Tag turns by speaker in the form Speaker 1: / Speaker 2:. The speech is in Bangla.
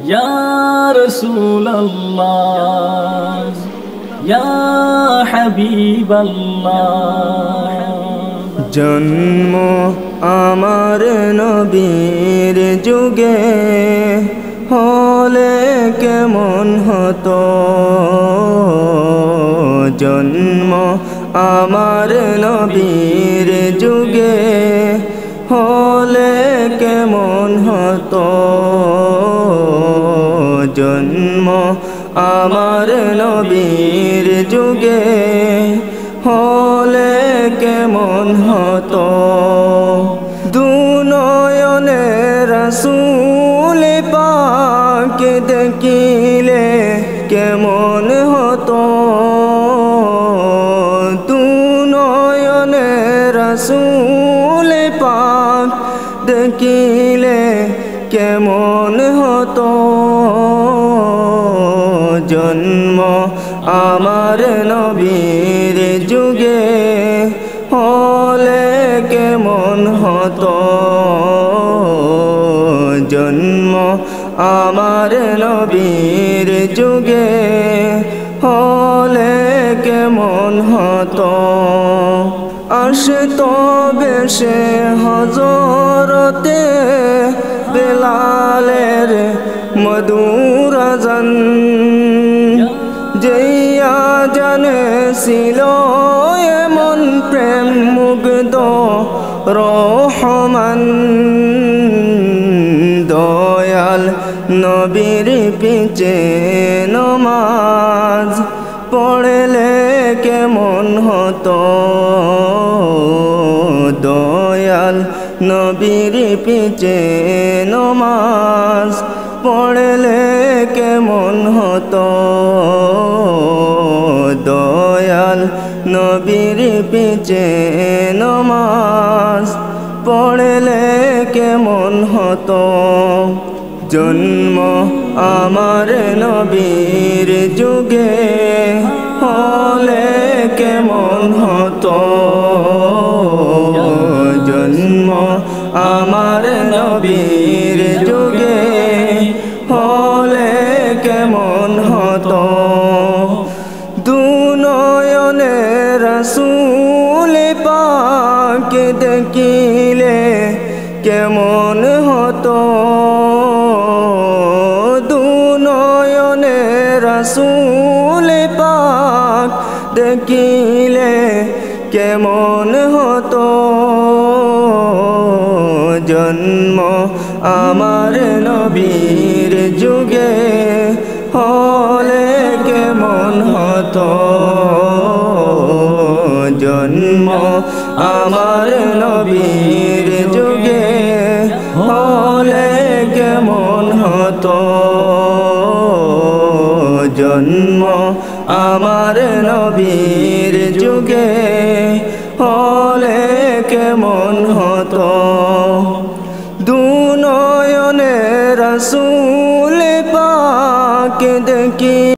Speaker 1: ইয়া রাসূলুল্লাহ ইয়া হাবিবাল্লাহ।
Speaker 2: জন্ম আমার নবীর যুগে হলে কেমন হতো, জন্ম আমার নবীর যুগে হলে কেমন হতো, জন্ম আমার নবীর যুগে হলে কেমন হতো। দুনয়নে রাসূল পাক দেখিলে কেমন হতো, দুনয়নে রাসূল পাক দেখিলে কেমন হতো, জন্ম আমার নবীর যুগে হলে কেমন হতো, জন্ম আমার নবীর যুগে হলে কেমন হতো। আসতো বেশে হযরতে বেলালের মধুর আযান, যেইয়া জানে ছিল এমন প্রেম মুগ্ধ রহমান, দয়াল নবীর পিছে নমাজ পড়লে কেমন হতো, দয়াল নবীর পিছে নমাজ পড়লে কেমন হতো, দয়াল নবীর পিছে নমাজ পড়লে কেমন হতো। জন্ম আমার নবীর যুগে হলে কেমন হতো, জন্ম আমার নবীর যুগে হলে কেমন হতো। দুনয়নে রাসূল পাক দেখিলে কেমন হতো, দুনয়নে রাসূল পাক দেখিলে কেমন হতো, জন্ম আমার নবীর যুগে হলে কেমন হতো, জন্ম আমার নবীর যুগে হলে কেমন হতো, জন্ম আমার নবীর যুগে হলে কেমন হতো। দুনয়নে রাসূল